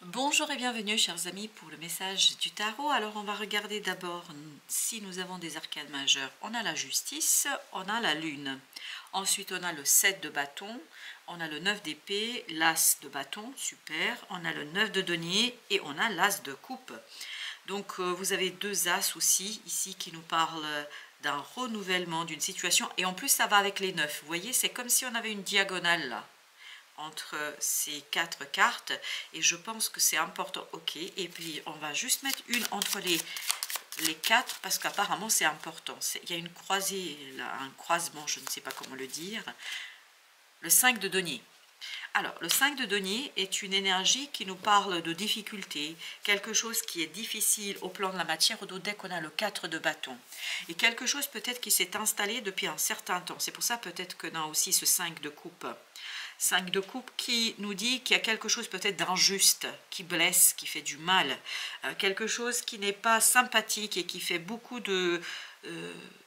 Bonjour et bienvenue chers amis pour le message du tarot. Alors on va regarder d'abord si nous avons des arcanes majeures. On a la justice, on a la lune. Ensuite on a le 7 de bâton, on a le 9 d'épée, l'as de bâton, super. On a le 9 de denier et on a l'as de coupe. Donc vous avez deux as aussi ici qui nous parlent d'un renouvellement d'une situation. Et en plus ça va avec les 9. Vous voyez, c'est comme si on avait une diagonale là entre ces quatre cartes et je pense que c'est important. Ok, et puis on va juste mettre une entre les quatre parce qu'apparemment c'est important. Il y a une croisée là, un croisement, je ne sais pas comment le dire. Le 5 de denier. Alors, le 5 de denier est une énergie qui nous parle de difficulté, quelque chose qui est difficile au plan de la matière, au dès qu'on a le 4 de bâton. Et quelque chose peut-être qui s'est installé depuis un certain temps. C'est pour ça peut-être que a aussi ce 5 de coupe. 5 de coupe qui nous dit qu'il y a quelque chose peut-être d'injuste, qui blesse, qui fait du mal, quelque chose qui n'est pas sympathique et qui fait beaucoup de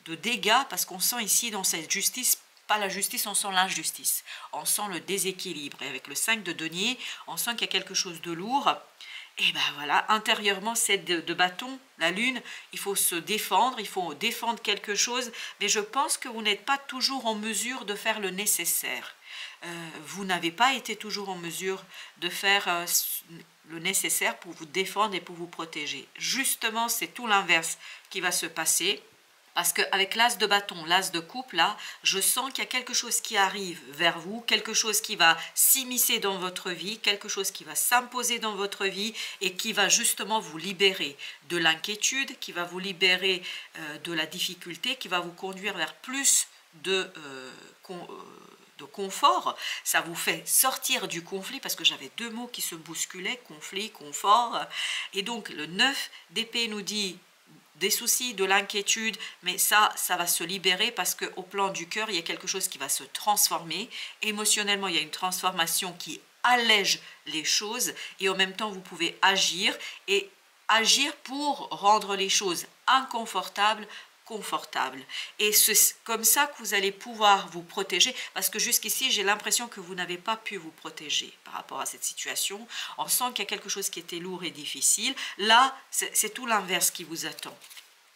dégâts, parce qu'on sent ici dans cette justice, pas la justice, on sent l'injustice, on sent le déséquilibre. Et avec le 5 de denier, on sent qu'il y a quelque chose de lourd. Et ben voilà, intérieurement, c'est de bâton, la lune, il faut se défendre, il faut défendre quelque chose, mais je pense que vous n'êtes pas toujours en mesure de faire le nécessaire. Vous n'avez pas été toujours en mesure de faire le nécessaire pour vous défendre et pour vous protéger. Justement, c'est tout l'inverse qui va se passer. Parce qu'avec l'as de bâton, l'as de coupe, là, je sens qu'il y a quelque chose qui arrive vers vous, quelque chose qui va s'immiscer dans votre vie, quelque chose qui va s'imposer dans votre vie et qui va justement vous libérer de l'inquiétude, qui va vous libérer de la difficulté, qui va vous conduire vers plus de confort. Ça vous fait sortir du conflit, parce que j'avais deux mots qui se bousculaient, conflit, confort. Et donc le 9 d'épée nous dit des soucis, de l'inquiétude, mais ça va se libérer parce qu'au plan du cœur, il y a quelque chose qui va se transformer. Émotionnellement, il y a une transformation qui allège les choses et en même temps, vous pouvez agir et agir pour rendre les choses inconfortables, confortable. Et c'est comme ça que vous allez pouvoir vous protéger, parce que jusqu'ici, j'ai l'impression que vous n'avez pas pu vous protéger par rapport à cette situation. On sent qu'il y a quelque chose qui était lourd et difficile. Là, c'est tout l'inverse qui vous attend.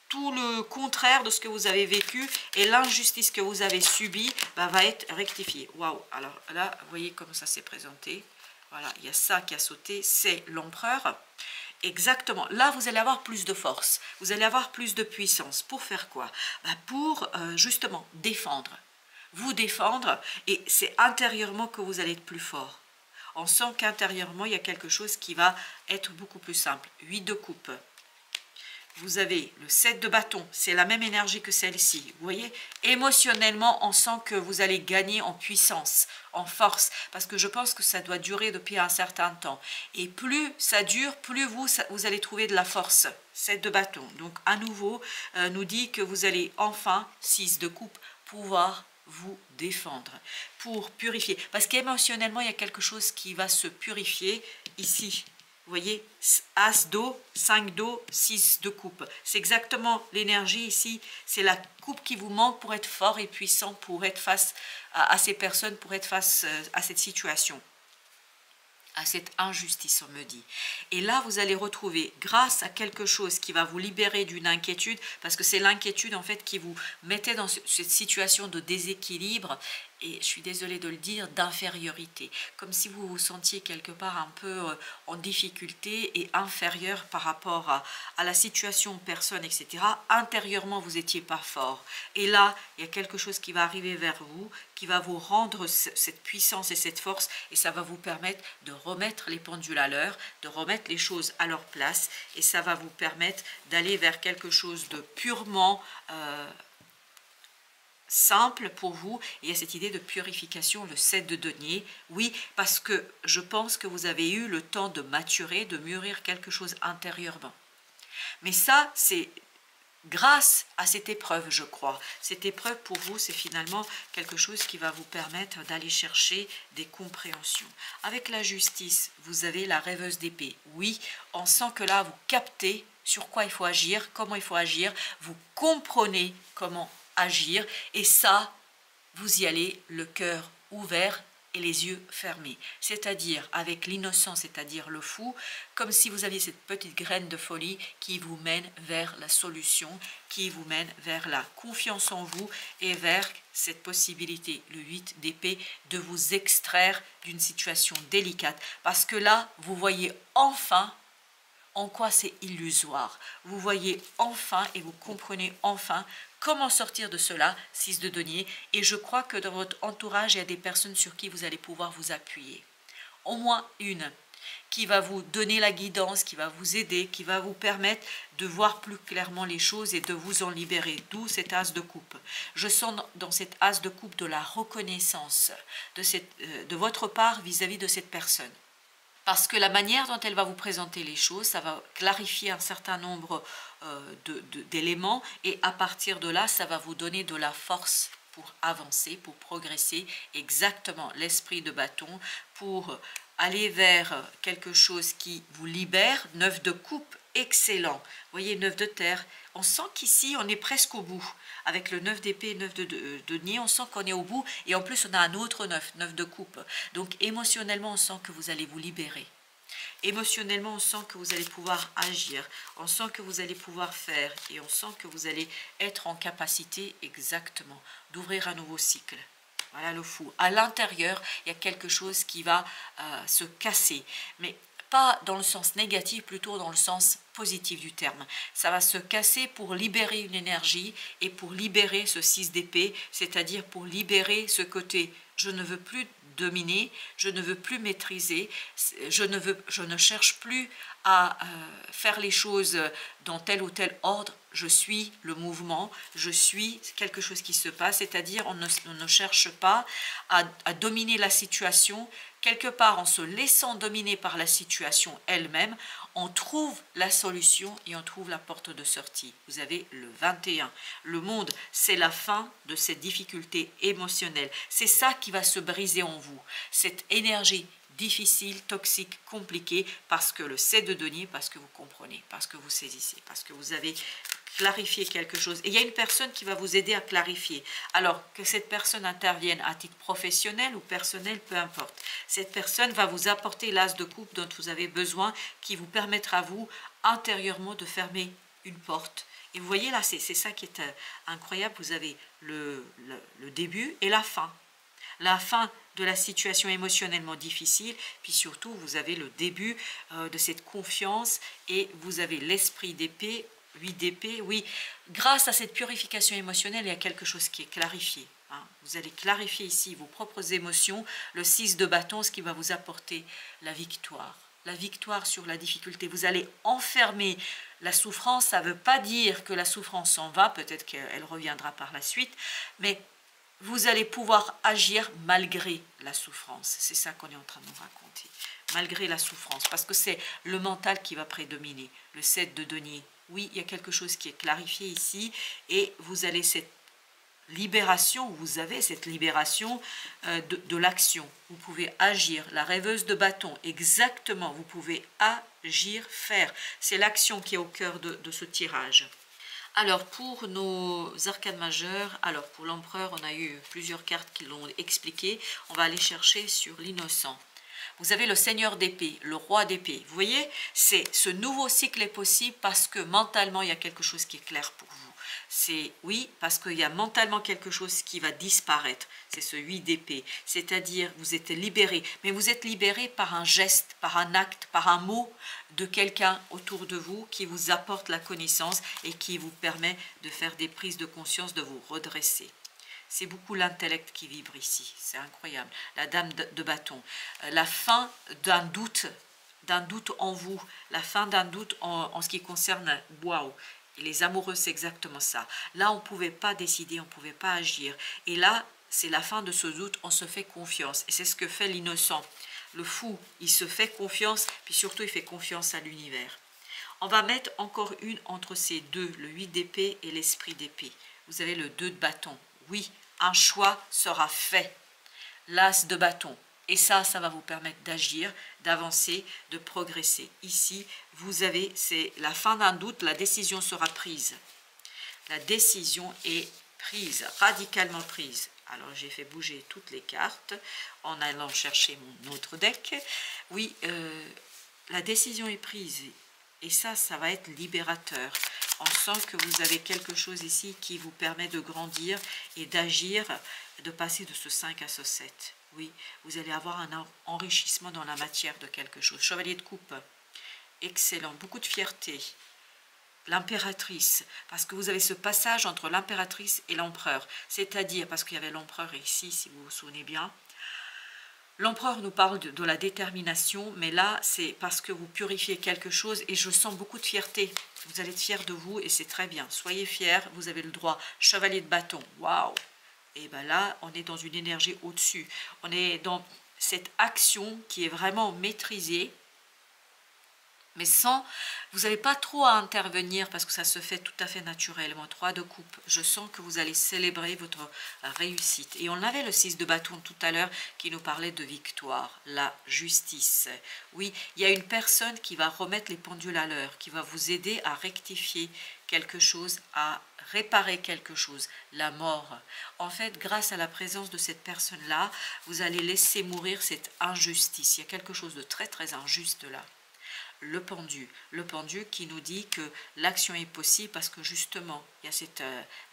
Tout le contraire de ce que vous avez vécu et l'injustice que vous avez subie va être rectifiée. Waouh! Alors là, vous voyez comment ça s'est présenté. Voilà, il y a ça qui a sauté, c'est l'empereur. Exactement. Là, vous allez avoir plus de force. Vous allez avoir plus de puissance. Pour faire quoi? Pour justement défendre. Vous défendre, et c'est intérieurement que vous allez être plus fort. On sent qu'intérieurement, il y a quelque chose qui va être beaucoup plus simple. 8 de coupe. Vous avez le 7 de bâton, c'est la même énergie que celle-ci. Vous voyez, émotionnellement, on sent que vous allez gagner en puissance, en force, parce que je pense que ça doit durer depuis un certain temps. Et plus ça dure, plus vous allez trouver de la force. 7 de bâton, donc à nouveau, nous dit que vous allez enfin, 6 de coupe, pouvoir vous défendre, pour purifier. Parce qu'émotionnellement, il y a quelque chose qui va se purifier ici. Vous voyez, As d'eau, 5 d'eau, 6 de coupe. C'est exactement l'énergie ici. C'est la coupe qui vous manque pour être fort et puissant, pour être face à ces personnes, pour être face à cette situation, à cette injustice, on me dit. Et là, vous allez retrouver, grâce à quelque chose qui va vous libérer d'une inquiétude, parce que c'est l'inquiétude en fait qui vous mettait dans cette situation de déséquilibre, et je suis désolée de le dire, d'infériorité, comme si vous vous sentiez quelque part un peu en difficulté et inférieur par rapport à la situation, personne, etc. Intérieurement, vous n'étiez pas fort. Et là, il y a quelque chose qui va arriver vers vous, qui va vous rendre cette puissance et cette force, et ça va vous permettre de remettre les pendules à l'heure, de remettre les choses à leur place, et ça va vous permettre d'aller vers quelque chose de purement simple pour vous. Et il y a cette idée de purification, le 7 de denier. Oui, parce que je pense que vous avez eu le temps de maturer, de mûrir quelque chose intérieurement. Mais ça, c'est grâce à cette épreuve, je crois. Cette épreuve pour vous, c'est finalement quelque chose qui va vous permettre d'aller chercher des compréhensions. Avec la justice, vous avez la rêveuse d'épée. Oui, on sent que là, vous captez sur quoi il faut agir, comment il faut agir. Vous comprenez comment agir, et ça, vous y allez le cœur ouvert et les yeux fermés, c'est-à-dire avec l'innocence, c'est-à-dire le fou, comme si vous aviez cette petite graine de folie qui vous mène vers la solution, qui vous mène vers la confiance en vous et vers cette possibilité, le 8 d'épée, de vous extraire d'une situation délicate. Parce que là, vous voyez enfin en quoi c'est illusoire. Vous voyez enfin et vous comprenez enfin comment sortir de cela, 6 de denier. Et je crois que dans votre entourage, il y a des personnes sur qui vous allez pouvoir vous appuyer. Au moins une qui va vous donner la guidance, qui va vous aider, qui va vous permettre de voir plus clairement les choses et de vous en libérer. D'où cet as de coupe. Je sens dans cet as de coupe de la reconnaissance de votre part vis-à-vis de cette personne. Parce que la manière dont elle va vous présenter les choses, ça va clarifier un certain nombre d'éléments et à partir de là, ça va vous donner de la force pour avancer, pour progresser, exactement l'esprit de bâton, pour aller vers quelque chose qui vous libère. 9 de coupe, excellent. Vous voyez, 9 de terre. On sent qu'ici, on est presque au bout. Avec le 9 d'épée, 9 de denier, on sent qu'on est au bout. Et en plus, on a un autre 9, 9 de coupe. Donc, émotionnellement, on sent que vous allez vous libérer. Émotionnellement, on sent que vous allez pouvoir agir. On sent que vous allez pouvoir faire. Et on sent que vous allez être en capacité, exactement, d'ouvrir un nouveau cycle. Voilà le fou. À l'intérieur, il y a quelque chose qui va se casser. Mais pas dans le sens négatif, plutôt dans le sens positif du terme. Ça va se casser pour libérer une énergie et pour libérer ce 6 d'épée, c'est-à-dire pour libérer ce côté « je ne veux plus dominer, je ne veux plus maîtriser, je ne cherche plus à faire les choses dans tel ou tel ordre, je suis le mouvement, je suis quelque chose qui se passe, c'est-à-dire on ne cherche pas à dominer la situation, quelque part en se laissant dominer par la situation elle-même, on trouve la solution et on trouve la porte de sortie. Vous avez le 21. Le monde, c'est la fin de cette difficulté émotionnelle. C'est ça qui va se briser en vous. Cette énergie difficile, toxique, compliquée, parce que le 7 de denier, parce que vous comprenez, parce que vous saisissez, parce que vous avez clarifié quelque chose. Et il y a une personne qui va vous aider à clarifier. Alors, que cette personne intervienne à titre professionnel ou personnel, peu importe. Cette personne va vous apporter l'as de coupe dont vous avez besoin, qui vous permettra, vous, intérieurement, de fermer une porte. Et vous voyez là, c'est ça qui est incroyable. Vous avez le début et la fin. La fin de la situation émotionnellement difficile, puis surtout, vous avez le début de cette confiance et vous avez l'esprit d'épée, 8 d'épée. Oui, grâce à cette purification émotionnelle, il y a quelque chose qui est clarifié. Hein. Vous allez clarifier ici vos propres émotions, le 6 de bâton, ce qui va vous apporter la victoire. La victoire sur la difficulté. Vous allez enfermer la souffrance. Ça ne veut pas dire que la souffrance s'en va, peut-être qu'elle reviendra par la suite, mais vous allez pouvoir agir malgré la souffrance. C'est ça qu'on est en train de nous raconter. Malgré la souffrance, parce que c'est le mental qui va prédominer. Le 7 de denier. Oui, il y a quelque chose qui est clarifié ici et vous allez cette libération, vous avez cette libération de l'action. Vous pouvez agir. La rêveuse de bâton, exactement, vous pouvez agir, faire. C'est l'action qui est au cœur de ce tirage. Alors, pour nos arcanes majeures, alors pour l'empereur, on a eu plusieurs cartes qui l'ont expliqué. On va aller chercher sur l'innocent. Vous avez le seigneur d'épée, le roi d'épée. Vous voyez, ce nouveau cycle est possible parce que mentalement, il y a quelque chose qui est clair pour vous. C'est oui, parce qu'il y a mentalement quelque chose qui va disparaître. C'est ce 8 d'épée. C'est-à-dire, vous êtes libéré. Mais vous êtes libéré par un geste, par un acte, par un mot de quelqu'un autour de vous qui vous apporte la connaissance et qui vous permet de faire des prises de conscience, de vous redresser. C'est beaucoup l'intellect qui vibre ici. C'est incroyable. La dame de bâton. La fin d'un doute en vous. La fin d'un doute en ce qui concerne waouh. Les amoureux, c'est exactement ça. Là, on ne pouvait pas décider, on ne pouvait pas agir. Et là, c'est la fin de ce doute, on se fait confiance. Et c'est ce que fait l'innocent. Le fou, il se fait confiance, puis surtout, il fait confiance à l'univers. On va mettre encore une entre ces deux, le 8 d'épée et l'esprit d'épée. Vous avez le 2 de bâton. Oui, un choix sera fait. L'as de bâton. Et ça va vous permettre d'agir, d'avancer, de progresser. Ici, vous avez, c'est la fin d'un doute, la décision sera prise. La décision est prise, radicalement prise. Alors j'ai fait bouger toutes les cartes en allant chercher mon autre deck. Oui, la décision est prise et ça va être libérateur. On sent que vous avez quelque chose ici qui vous permet de grandir et d'agir, de passer de ce 5 à ce 7. Oui, vous allez avoir un enrichissement dans la matière de quelque chose. Chevalier de coupe, excellent, beaucoup de fierté. L'impératrice, parce que vous avez ce passage entre l'impératrice et l'empereur, c'est-à-dire, parce qu'il y avait l'empereur ici, si vous vous souvenez bien, l'empereur nous parle de la détermination, mais là, c'est parce que vous purifiez quelque chose, et je sens beaucoup de fierté, vous allez être fiers de vous, et c'est très bien, soyez fiers, vous avez le droit, chevalier de bâton, waouh, et bien là, on est dans une énergie au-dessus, on est dans cette action qui est vraiment maîtrisée, mais sans, vous n'avez pas trop à intervenir parce que ça se fait tout à fait naturellement. 3 de coupe, je sens que vous allez célébrer votre réussite. Et on avait le 6 de bâton tout à l'heure qui nous parlait de victoire, la justice. Oui, il y a une personne qui va remettre les pendules à l'heure, qui va vous aider à rectifier quelque chose, à réparer quelque chose, la mort. En fait, grâce à la présence de cette personne-là, vous allez laisser mourir cette injustice. Il y a quelque chose de très très injuste là. Le pendu qui nous dit que l'action est possible parce que justement, il y a cette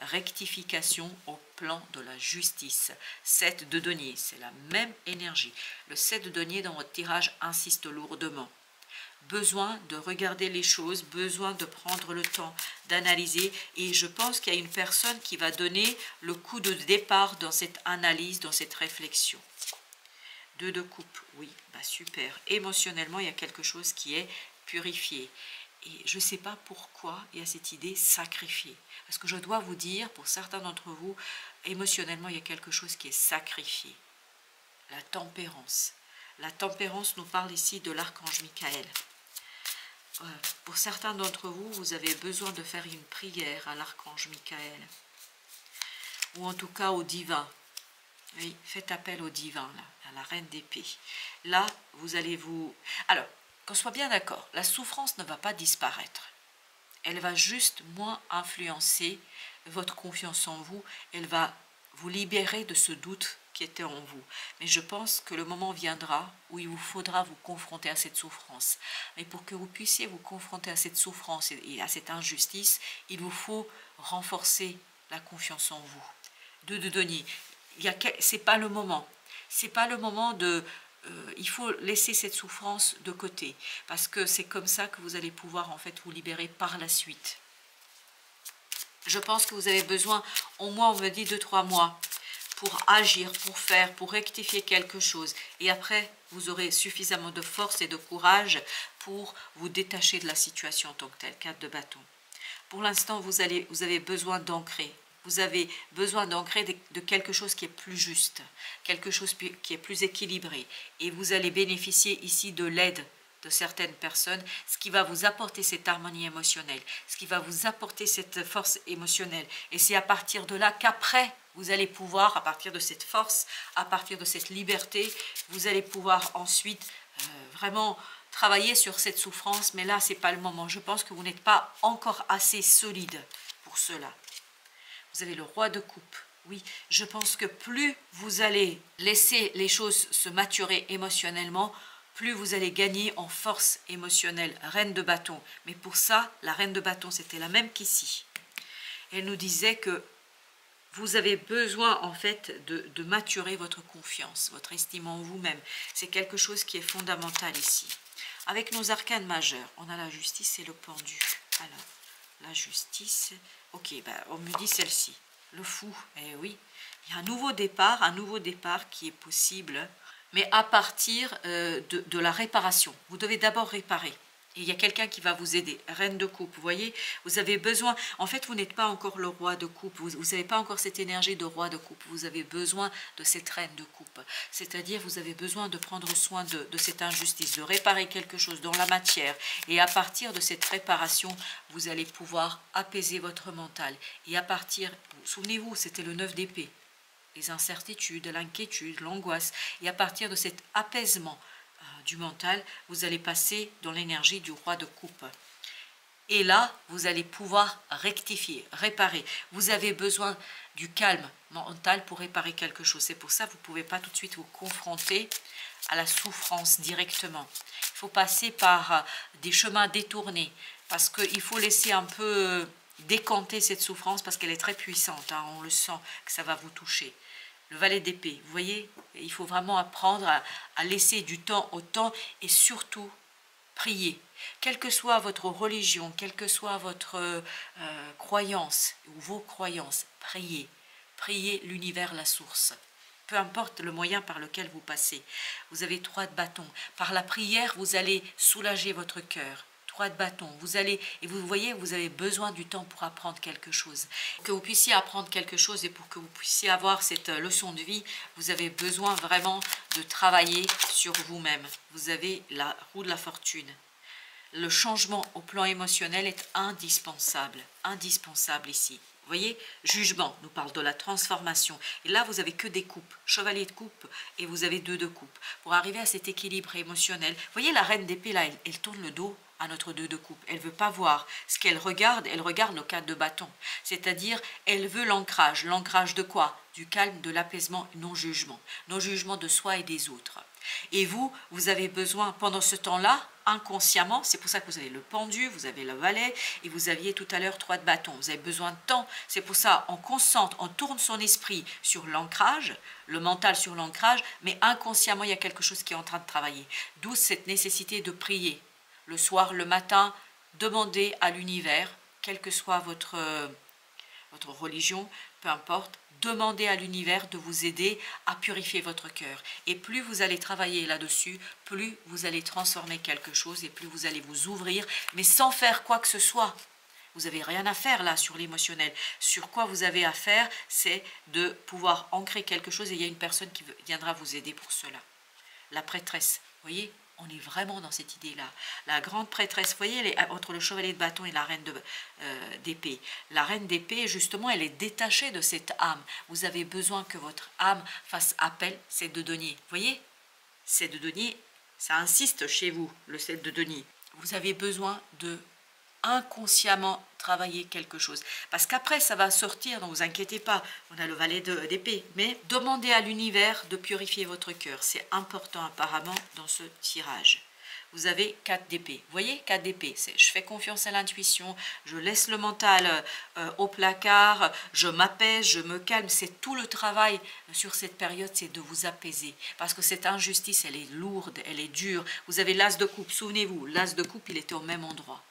rectification au plan de la justice. 7 de denier, c'est la même énergie. Le 7 de denier dans votre tirage insiste lourdement. Besoin de regarder les choses, besoin de prendre le temps d'analyser. Et je pense qu'il y a une personne qui va donner le coup de départ dans cette analyse, dans cette réflexion. 2 de coupe, oui, bah super. Émotionnellement, il y a quelque chose qui est purifié. Et je ne sais pas pourquoi il y a cette idée sacrifiée. Parce que je dois vous dire, pour certains d'entre vous, émotionnellement, il y a quelque chose qui est sacrifié. La tempérance. La tempérance nous parle ici de l'archange Michael. Pour certains d'entre vous, vous avez besoin de faire une prière à l'archange Michael. Ou en tout cas au divin. Oui, faites appel au divin, là, à la reine d'épée. Là, vous allez vous... Alors, qu'on soit bien d'accord, la souffrance ne va pas disparaître. Elle va juste moins influencer votre confiance en vous. Elle va vous libérer de ce doute qui était en vous. Mais je pense que le moment viendra où il vous faudra vous confronter à cette souffrance. Mais pour que vous puissiez vous confronter à cette souffrance et à cette injustice, il vous faut renforcer la confiance en vous. 2 de denier. C'est pas le moment. C'est pas le moment de... il faut laisser cette souffrance de côté. Parce que c'est comme ça que vous allez pouvoir en fait vous libérer par la suite. Je pense que vous avez besoin, au moins on me dit 2-3 mois, pour agir, pour faire, pour rectifier quelque chose. Et après, vous aurez suffisamment de force et de courage pour vous détacher de la situation en tant que telle. 4 de bâton. Pour l'instant, vous avez besoin d'ancrer. Vous avez besoin d'ancrer de quelque chose qui est plus juste, quelque chose qui est plus équilibré. Et vous allez bénéficier ici de l'aide de certaines personnes, ce qui va vous apporter cette harmonie émotionnelle, ce qui va vous apporter cette force émotionnelle. Et c'est à partir de là qu'après, vous allez pouvoir, à partir de cette force, à partir de cette liberté, vous allez pouvoir ensuite vraiment travailler sur cette souffrance. Mais là, ce n'est pas le moment. Je pense que vous n'êtes pas encore assez solide pour cela. Vous avez le roi de coupe. Oui, je pense que plus vous allez laisser les choses se maturer émotionnellement, plus vous allez gagner en force émotionnelle. Reine de bâton. Mais pour ça, la reine de bâton, c'était la même qu'ici. Elle nous disait que vous avez besoin en fait de maturer votre confiance, votre estime en vous-même. C'est quelque chose qui est fondamental ici. Avec nos arcanes majeurs, on a la justice et le pendu. Alors, la justice, ok, on me dit celle-ci, le fou, eh oui, il y a un nouveau départ qui est possible, mais à partir de la réparation. Vous devez d'abord réparer. Et il y a quelqu'un qui va vous aider, reine de coupe, vous voyez, vous avez besoin, en fait vous n'êtes pas encore le roi de coupe, vous n'avez pas encore cette énergie de roi de coupe, vous avez besoin de cette reine de coupe, c'est-à-dire vous avez besoin de prendre soin de cette injustice, de réparer quelque chose dans la matière, et à partir de cette réparation, vous allez pouvoir apaiser votre mental, et à partir, souvenez-vous, c'était le 9 d'épée, les incertitudes, l'inquiétude, l'angoisse, et à partir de cet apaisement, du mental, vous allez passer dans l'énergie du roi de coupe. Et là, vous allez pouvoir rectifier, réparer. Vous avez besoin du calme mental pour réparer quelque chose. C'est pour ça que vous ne pouvez pas tout de suite vous confronter à la souffrance directement. Il faut passer par des chemins détournés parce qu'il faut laisser un peu décanter cette souffrance parce qu'elle est très puissante. Hein, on le sent que ça va vous toucher. Le valet d'épée, vous voyez, il faut vraiment apprendre à laisser du temps au temps et surtout prier. Quelle que soit votre religion, quelle que soit votre croyance ou vos croyances, priez. Priez l'univers, la source. Peu importe le moyen par lequel vous passez. Vous avez 3 de bâton. Par la prière, vous allez soulager votre cœur. 3 de bâton. Vous allez, et vous voyez, vous avez besoin du temps pour apprendre quelque chose. Pour que vous puissiez apprendre quelque chose et pour que vous puissiez avoir cette leçon de vie, vous avez besoin vraiment de travailler sur vous-même. Vous avez la roue de la fortune. Le changement au plan émotionnel est indispensable ici. Vous voyez, jugement nous parle de la transformation. Et là, vous n'avez que des coupes, chevalier de coupe, et vous avez 2 de coupe. Pour arriver à cet équilibre émotionnel, vous voyez la reine d'épée, là, elle tourne le dos à notre 2 de coupe. Elle ne veut pas voir. Ce qu'elle regarde, elle regarde nos 4 de bâton. C'est-à-dire, elle veut l'ancrage. L'ancrage de quoi? Du calme, de l'apaisement, non-jugement. Non-jugement de soi et des autres. Et vous, vous avez besoin, pendant ce temps-là, inconsciemment, c'est pour ça que vous avez le pendu, vous avez le valet, et vous aviez tout à l'heure 3 de bâton. Vous avez besoin de temps, c'est pour ça on concentre, on tourne son esprit sur l'ancrage, le mental sur l'ancrage, mais inconsciemment, il y a quelque chose qui est en train de travailler. D'où cette nécessité de prier. Le soir, le matin, demandez à l'univers, quelle que soit votre religion, peu importe, demandez à l'univers de vous aider à purifier votre cœur. Et plus vous allez travailler là-dessus, plus vous allez transformer quelque chose et plus vous allez vous ouvrir, mais sans faire quoi que ce soit. Vous n'avez rien à faire là sur l'émotionnel. Sur quoi vous avez à faire, c'est de pouvoir ancrer quelque chose et il y a une personne qui viendra vous aider pour cela. La prêtresse, vous voyez ? On est vraiment dans cette idée-là. La grande prêtresse, vous voyez, elle est entre le chevalier de bâton et la reine d'épée. La reine d'épée, justement, elle est détachée de cette âme. Vous avez besoin que votre âme fasse appel, c'est de denier. Vous voyez, c'est de denier, ça insiste chez vous, le 7 de denier. Vous avez besoin de inconsciemment travailler quelque chose. Parce qu'après, ça va sortir, donc vous inquiétez pas, on a le valet d'épée. Mais demandez à l'univers de purifier votre cœur. C'est important apparemment dans ce tirage. Vous avez 4 d'épée. Vous voyez, 4 d'épée, c'est je fais confiance à l'intuition, je laisse le mental au placard, je m'apaise, je me calme. C'est tout le travail sur cette période, c'est de vous apaiser. Parce que cette injustice, elle est lourde, elle est dure. Vous avez l'as de coupe, souvenez-vous, l'as de coupe, il était au même endroit.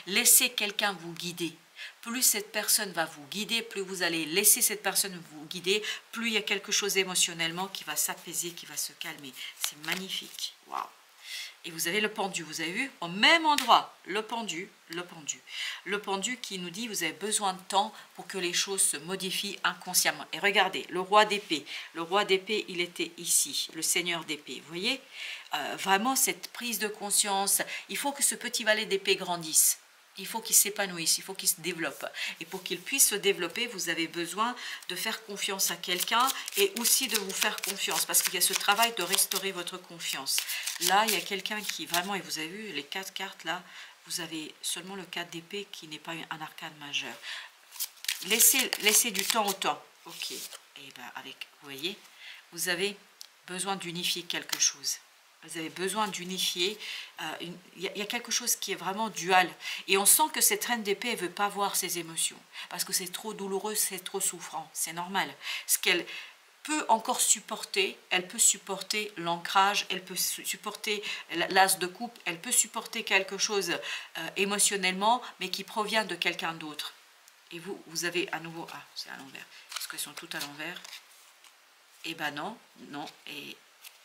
Laissez quelqu'un vous guider. Plus cette personne va vous guider, plus vous allez laisser cette personne vous guider, plus il y a quelque chose émotionnellement qui va s'apaiser, qui va se calmer. C'est magnifique. Waouh! Et vous avez le pendu, vous avez vu, au même endroit, le pendu qui nous dit vous avez besoin de temps pour que les choses se modifient inconsciemment. Et regardez, le roi d'épée, il était ici, le seigneur d'épée, vous voyez, vraiment cette prise de conscience, il faut que ce petit valet d'épée grandisse. Il faut qu'il s'épanouisse, il faut qu'il se développe. Et pour qu'il puisse se développer, vous avez besoin de faire confiance à quelqu'un et aussi de vous faire confiance parce qu'il y a ce travail de restaurer votre confiance. Là, il y a quelqu'un qui vraiment, et vous avez vu les 4 cartes là, vous avez seulement le 4 d'épée qui n'est pas un arcane majeur. Laissez du temps au temps. Ok. Et ben avec, vous voyez, vous avez besoin d'unifier quelque chose. Vous avez besoin d'unifier, il y a quelque chose qui est vraiment dual. Et on sent que cette reine d'épée, elle ne veut pas voir ses émotions. Parce que c'est trop douloureux, c'est trop souffrant. C'est normal. Ce qu'elle peut encore supporter, elle peut supporter l'ancrage, elle peut supporter l'as de coupe, elle peut supporter quelque chose émotionnellement, mais qui provient de quelqu'un d'autre. Et vous avez à nouveau... Ah, c'est à l'envers. Est-ce qu'elles sont toutes à l'envers? Eh ben non, non. Et...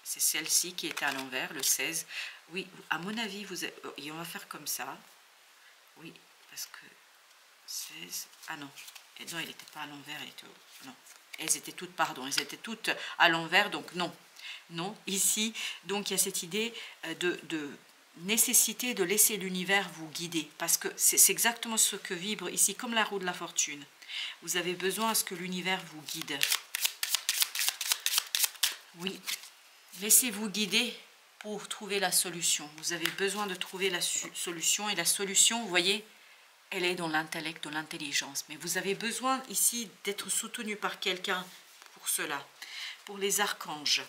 c'est celle-ci qui est à l'envers, le 16. Oui, à mon avis, et on va faire comme ça. Oui, parce que 16... Ah non, et non, il n'était pas à l'envers. Non, elles étaient toutes, pardon, elles étaient toutes à l'envers, donc non. Non, ici, donc il y a cette idée de nécessité de laisser l'univers vous guider. Parce que c'est exactement ce que vibre ici, comme la roue de la fortune. Vous avez besoin à ce que l'univers vous guide. Oui. Laissez-vous guider pour trouver la solution. Vous avez besoin de trouver la solution. Et la solution, vous voyez, elle est dans l'intellect, dans l'intelligence. Mais vous avez besoin ici d'être soutenu par quelqu'un pour cela. Pour les archanges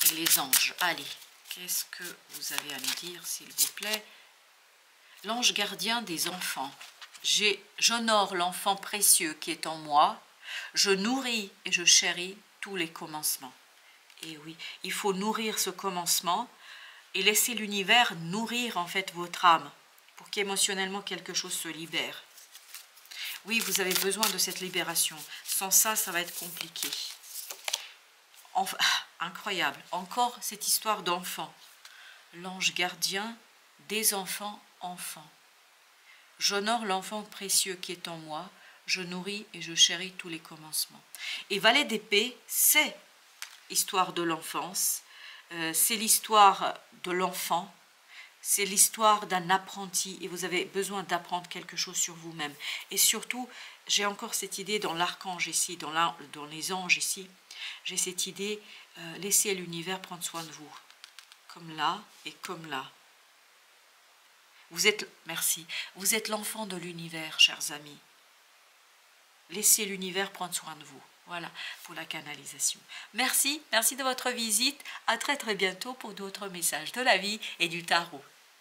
et les anges. Allez, qu'est-ce que vous avez à me dire, s'il vous plaît? L'ange gardien des enfants. J'honore l'enfant précieux qui est en moi. Je nourris et je chéris tous les commencements. Et oui, il faut nourrir ce commencement et laisser l'univers nourrir en fait votre âme pour qu'émotionnellement quelque chose se libère. Oui, vous avez besoin de cette libération. Sans ça, ça va être compliqué. Enfin, incroyable. Encore cette histoire d'enfant. L'ange gardien des enfants, enfants. J'honore l'enfant précieux qui est en moi. Je nourris et je chéris tous les commencements. Et valet d'épée, c'est l'histoire de l'enfance. C'est l'histoire de l'enfant. C'est l'histoire d'un apprenti et vous avez besoin d'apprendre quelque chose sur vous-même. Et surtout, j'ai encore cette idée dans l'archange ici, dans les anges ici, j'ai cette idée, laissez l'univers prendre soin de vous. Comme là et comme là. Merci, vous êtes l'enfant de l'univers, chers amis. Laissez l'univers prendre soin de vous. Voilà pour la canalisation. Merci de votre visite. À très bientôt pour d'autres messages de la vie et du tarot.